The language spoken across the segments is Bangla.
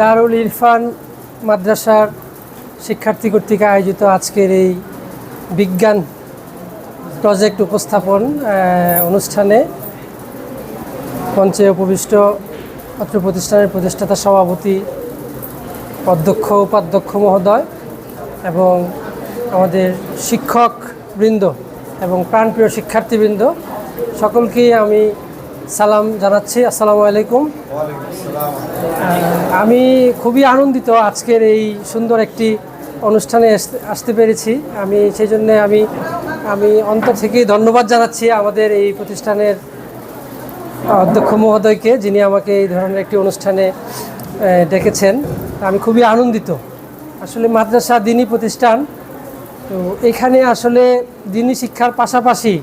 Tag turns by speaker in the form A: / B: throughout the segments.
A: দারুল ইরফান মাদ্রাসার শিক্ষার্থী কর্তৃক আয়োজিত আজকের এই বিজ্ঞান প্রজেক্ট উপস্থাপন অনুষ্ঠানে মঞ্চে উপবিষ্ট অত্র প্রতিষ্ঠানের প্রতিষ্ঠাতা সভাপতি, অধ্যক্ষ, উপাধ্যক্ষ মহোদয় এবং আমাদের শিক্ষকবৃন্দ এবং প্রাণপ্রিয় শিক্ষার্থীবৃন্দ, সকলকেই আমি সালাম জানাচ্ছি। আসসালামু আলাইকুম। আমি খুবই আনন্দিত আজকের এই সুন্দর একটি অনুষ্ঠানে আসতে পেরেছি। আমি সেই জন্য আমি অন্তর থেকেই ধন্যবাদ জানাচ্ছি আমাদের এই প্রতিষ্ঠানের অধ্যক্ষ মহোদয়কে, যিনি আমাকে এই ধরনের একটি অনুষ্ঠানে ডেকেছেন। আমি খুবই আনন্দিত। আসলে মাদ্রাসা দ্বীনী প্রতিষ্ঠান, তো এখানে আসলে দ্বীনী শিক্ষার পাশাপাশি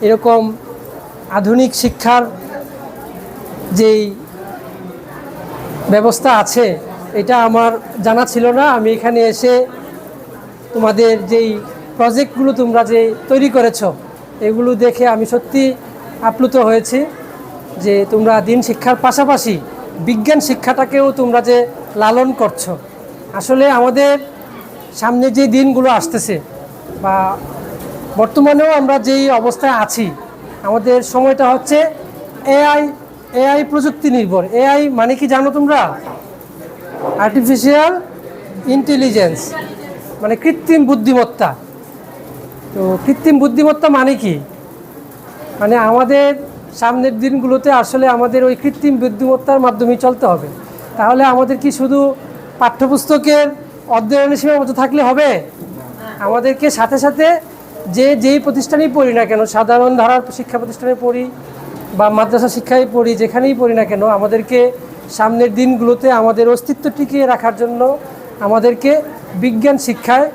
A: এরকম আধুনিক শিক্ষার যেই ব্যবস্থা আছে এটা আমার জানা ছিল না। আমি এখানে এসে তোমাদের যেই প্রজেক্টগুলো তোমরা যে তৈরি করেছো এগুলো দেখে আমি সত্যি আপ্লুত হয়েছি যে তোমরা দ্বীন শিক্ষার পাশাপাশি বিজ্ঞান শিক্ষাটাকেও তোমরা যে লালন করছো। আসলে আমাদের সামনে যে দিনগুলো আসতেছে বা বর্তমানেও আমরা যেই অবস্থায় আছি, আমাদের সময়টা হচ্ছে এআই প্রযুক্তি নির্ভর। এআই মানে কি জানো তোমরা? আর্টিফিশিয়াল ইন্টেলিজেন্স, মানে কৃত্রিম বুদ্ধিমত্তা। তো কৃত্রিম বুদ্ধিমত্তা মানে কি? মানে আমাদের সামনের দিনগুলোতে আসলে আমাদের ওই কৃত্রিম বুদ্ধিমত্তার মাধ্যমেই চলতে হবে। তাহলে আমাদের কি শুধু পাঠ্যপুস্তকের অধ্যয়নের সীমাবদ্ধ থাকলে হবে? আমাদেরকে সাথে সাথে যেই প্রতিষ্ঠানেই পড়ি না কেন, সাধারণ ধারার শিক্ষা প্রতিষ্ঠানে পড়ি বা মাদ্রাসা শিক্ষায় পড়ি, যেখানেই পড়ি না কেন, আমাদেরকে সামনের দিনগুলোতে আমাদের অস্তিত্ব টিকিয়ে রাখার জন্য আমাদেরকে বিজ্ঞান শিক্ষায়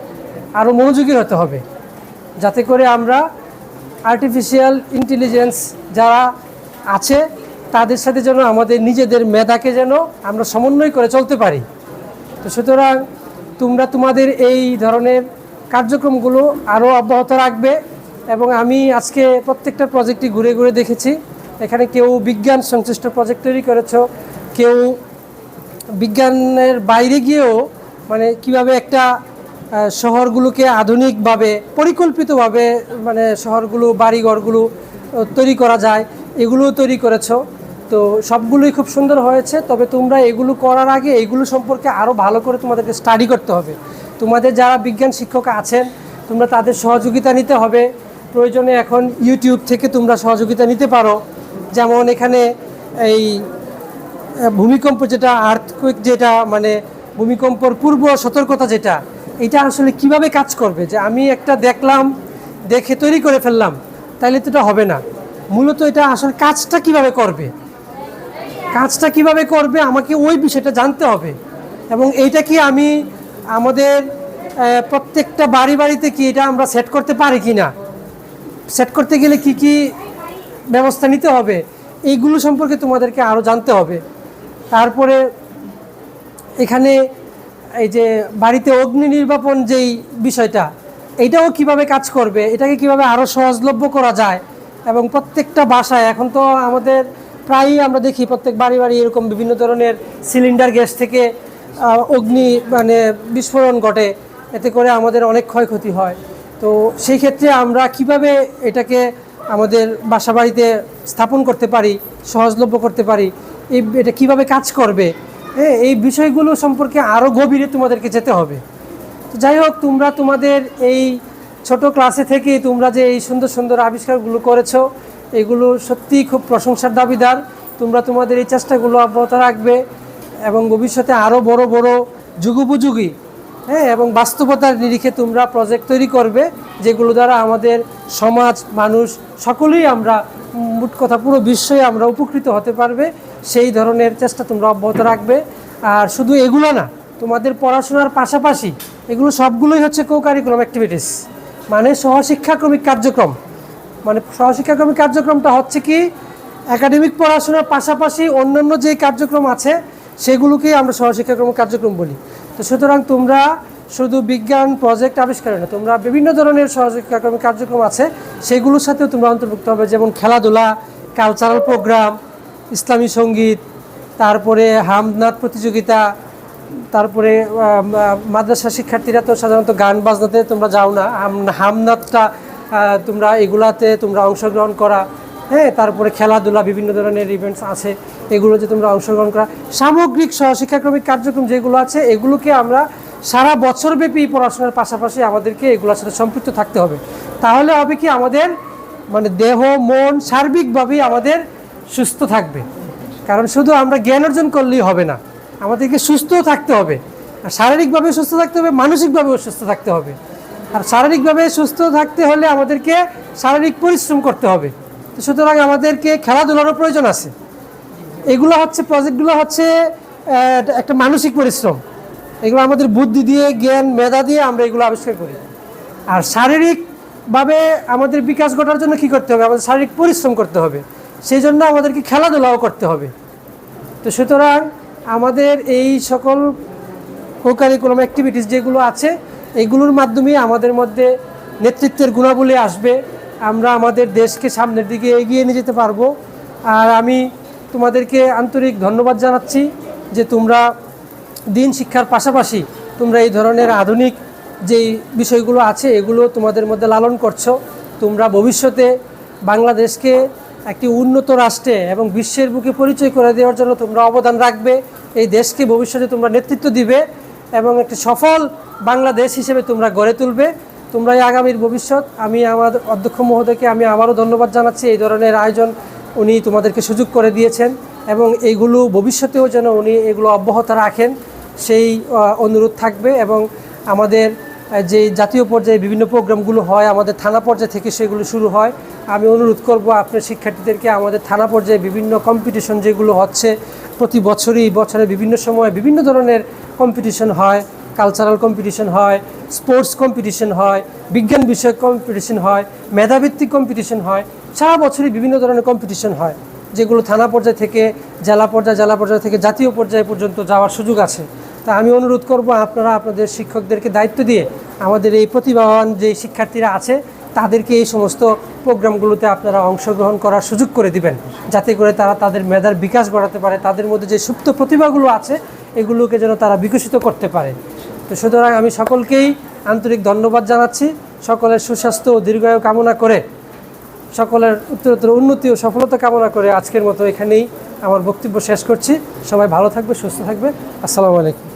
A: আরও মনোযোগী হতে হবে, যাতে করে আমরা আর্টিফিশিয়াল ইন্টেলিজেন্স যারা আছে তাদের সাথে যেন আমাদের নিজেদের মেধাকে যেন আমরা সমন্বয় করে চলতে পারি। তো সুতরাং তোমরা তোমাদের এই ধরনের কার্যক্রমগুলো আরও অব্যাহত রাখবে। এবং আমি আজকে প্রত্যেকটা প্রজেক্টই ঘুরে ঘুরে দেখেছি। এখানে কেউ বিজ্ঞান সংশ্লিষ্ট প্রজেক্ট তৈরি করেছ, কেউ বিজ্ঞানের বাইরে গিয়েও মানে কিভাবে একটা শহরগুলোকে আধুনিকভাবে পরিকল্পিতভাবে মানে শহরগুলো বাড়িঘরগুলো তৈরি করা যায়, এগুলোও তৈরি করেছো। তো সবগুলোই খুব সুন্দর হয়েছে। তবে তোমরা এগুলো করার আগে এগুলো সম্পর্কে আরও ভালো করে তোমাদেরকে স্টাডি করতে হবে। তোমাদের যারা বিজ্ঞান শিক্ষক আছেন তোমরা তাদের সহযোগিতা নিতে হবে। প্রয়োজনে এখন ইউটিউব থেকে তোমরা সহযোগিতা নিতে পারো। যেমন এখানে এই ভূমিকম্প যেটা, আর্থকুইক যেটা, মানে ভূমিকম্পর পূর্ব সতর্কতা যেটা, এটা আসলে কিভাবে কাজ করবে, যে আমি একটা দেখলাম, দেখে তৈরি করে ফেললাম, তাইলে তো এটা হবে না। মূলত এটা আসলে কাজটা কিভাবে করবে আমাকে ওই বিষয়টা জানতে হবে। এবং এইটা কি আমি আমাদের প্রত্যেকটা বাড়িতে কি এটা আমরা সেট করতে পারি কি না, সেট করতে গেলে কি কি ব্যবস্থা নিতে হবে, এইগুলো সম্পর্কে তোমাদেরকে আরও জানতে হবে। তারপরে এখানে এই যে বাড়িতে অগ্নি নির্বাপন যেই বিষয়টা, এইটাও কিভাবে কাজ করবে, এটাকে কিভাবে আরও সহজলভ্য করা যায়। এবং প্রত্যেকটা বাসায় এখন তো আমাদের প্রায়ই আমরা দেখি প্রত্যেক বাড়ি এরকম বিভিন্ন ধরনের সিলিন্ডার গ্যাস থেকে অগ্নি মানে বিস্ফোরণ ঘটে, এতে করে আমাদের অনেক ক্ষয়ক্ষতি হয়। তো সেই ক্ষেত্রে আমরা কিভাবে এটাকে আমাদের বাসা বাড়িতে স্থাপন করতে পারি, সহজলভ্য করতে পারি, এটা কিভাবে কাজ করবে, এই বিষয়গুলো সম্পর্কে আরও গভীরে তোমাদেরকে যেতে হবে। তো যাই হোক, তোমরা তোমাদের এই ছোট ক্লাসে থেকে তোমরা যে এই সুন্দর সুন্দর আবিষ্কারগুলো করেছো, এগুলো সত্যিই খুব প্রশংসার দাবিদার। তোমরা তোমাদের এই চেষ্টাগুলো অব্যাহত রাখবে এবং ভবিষ্যতে আরও বড় বড় যুগোপযোগী এবং বাস্তবতার নিরিখে তোমরা প্রজেক্ট তৈরি করবে, যেগুলো দ্বারা আমাদের সমাজ, মানুষ সকলেই আমরা, মোট কথা পুরো বিশ্বই আমরা উপকৃত হতে পারবে। সেই ধরনের চেষ্টা তোমরা অব্যাহত রাখবে। আর শুধু এগুলো না, তোমাদের পড়াশোনার পাশাপাশি এগুলো সবগুলোই হচ্ছে কো কারিকুলাম অ্যাক্টিভিটিস, মানে সহশিক্ষাক্রমিক কার্যক্রম। মানে সহশিক্ষাক্রমিক কার্যক্রমটা হচ্ছে কি, একাডেমিক পড়াশোনার পাশাপাশি অন্যান্য যে কার্যক্রম আছে সেগুলোকেই আমরা সহশিক্ষাক্রমিক কার্যক্রম বলি। তো সুতরাং তোমরা শুধু বিজ্ঞান প্রজেক্ট আবিষ্কার না, তোমরা বিভিন্ন ধরনের সহশিক্ষাক্রমিক কার্যক্রম আছে সেগুলোর সাথেও তোমরা অন্তর্ভুক্ত হবে। যেমন খেলাধুলা, কালচারাল প্রোগ্রাম, ইসলামী সঙ্গীত, তারপরে হামদনাদ প্রতিযোগিতা, তারপরে মাদ্রাসা শিক্ষার্থীরা তো সাধারণত গান বাজনাতে তোমরা যাও না, হামনাতটা তোমরা এগুলাতে তোমরা অংশগ্রহণ করা, হ্যাঁ, তারপরে খেলাধুলা বিভিন্ন ধরনের ইভেন্টস আছে, এগুলো যে তোমরা অংশগ্রহণ করা, সামগ্রিক সহশিক্ষাক্রমিক কার্যক্রম যেগুলো আছে এগুলোকে আমরা সারা বছরব্যাপী পড়াশোনার পাশাপাশি আমাদেরকে এগুলোর সাথে সম্পৃক্ত থাকতে হবে। তাহলে হবে কি আমাদের মানে দেহ মন সার্বিকভাবেই আমাদের সুস্থ থাকবে। কারণ শুধু আমরা জ্ঞান অর্জন করলেই হবে না, আমাদেরকে সুস্থও থাকতে হবে, আর শারীরিকভাবে সুস্থ থাকতে হবে, মানসিকভাবেও সুস্থ থাকতে হবে। আর শারীরিকভাবে সুস্থ থাকতে হলে আমাদেরকে শারীরিক পরিশ্রম করতে হবে। তো সুতরাং আমাদেরকে খেলাধুলারও প্রয়োজন আছে। এগুলো হচ্ছে প্রজেক্টগুলো হচ্ছে একটা মানসিক পরিশ্রম, এগুলো আমাদের বুদ্ধি দিয়ে জ্ঞান মেধা দিয়ে আমরা এগুলো আবিষ্কার করি। আর শারীরিকভাবে আমাদের বিকাশ ঘটার জন্য কী করতে হবে, আমাদের শারীরিক পরিশ্রম করতে হবে, সেই জন্য আমাদেরকে খেলাধুলাও করতে হবে। তো সুতরাং আমাদের এই সকল কো-কারিকুলাম অ্যাক্টিভিটিস যেগুলো আছে এগুলোর মাধ্যমে আমাদের মধ্যে নেতৃত্বের গুণাবলী আসবে, আমরা আমাদের দেশকে সামনের দিকে এগিয়ে নিয়ে যেতে পারবো। আর আমি তোমাদেরকে আন্তরিক ধন্যবাদ জানাচ্ছি যে তোমরা দিন শিক্ষার পাশাপাশি তোমরা এই ধরনের আধুনিক যেই বিষয়গুলো আছে এগুলো তোমাদের মধ্যে লালন করছো। তোমরা ভবিষ্যতে বাংলাদেশকে একটি উন্নত রাষ্ট্রে এবং বিশ্বের বুকে পরিচয় করে দেওয়ার জন্য তোমরা অবদান রাখবে। এই দেশকে ভবিষ্যতে তোমরা নেতৃত্ব দিবে এবং একটি সফল বাংলাদেশ হিসেবে তোমরা গড়ে তুলবে। তোমরা এই আগামীর ভবিষ্যৎ। আমি আমার অধ্যক্ষ মহোদয়কে আমি আবারও ধন্যবাদ জানাচ্ছি, এই ধরনের আয়োজন উনি তোমাদেরকে সুযোগ করে দিয়েছেন এবং এইগুলো ভবিষ্যতেও যেন উনি এগুলো অব্যাহত রাখেন সেই অনুরোধ থাকবে। এবং আমাদের যে জাতীয় পর্যায়ে বিভিন্ন প্রোগ্রামগুলো হয় আমাদের থানা পর্যায় থেকে সেগুলো শুরু হয়, আমি অনুরোধ করব আপনার শিক্ষার্থীদেরকে আমাদের থানা পর্যায়ে বিভিন্ন কম্পিটিশন যেগুলো হচ্ছে প্রতি বছরই বছরে বিভিন্ন সময় বিভিন্ন ধরনের কম্পিটিশন হয়, কালচারাল কম্পিটিশন হয়, স্পোর্টস কম্পিটিশন হয়, বিজ্ঞান বিষয়ক কম্পিটিশন হয়, মেধাভিত্তিক কম্পিটিশন হয়, সারা বছরই বিভিন্ন ধরনের কম্পিটিশন হয় যেগুলো থানা পর্যায় থেকে জেলা পর্যায় থেকে জাতীয় পর্যায়ে পর্যন্ত যাওয়ার সুযোগ আছে। তা আমি অনুরোধ করব আপনারা আপনাদের শিক্ষকদেরকে দায়িত্ব দিয়ে আমাদের এই প্রতিভাবান যে শিক্ষার্থীরা আছে তাদেরকে এই সমস্ত প্রোগ্রামগুলোতে আপনারা অংশগ্রহণ করার সুযোগ করে দিবেন, যাতে করে তারা তাদের মেধার বিকাশ ঘটাতে পারে, তাদের মধ্যে যে সুপ্ত প্রতিভাগুলো আছে এগুলোকে যেন তারা বিকশিত করতে পারে। তো সুতরাং আমি সকলকেই আন্তরিক ধন্যবাদ জানাচ্ছি, সকলের সুস্বাস্থ্য ও দীর্ঘায়ু কামনা করে, সকলের উত্তরোত্তর উন্নতি ও সফলতা কামনা করে আজকের মতো এখানেই আমার বক্তব্য শেষ করছি। সবাই ভালো থাকবে, সুস্থ থাকবে। আসসালামু আলাইকুম।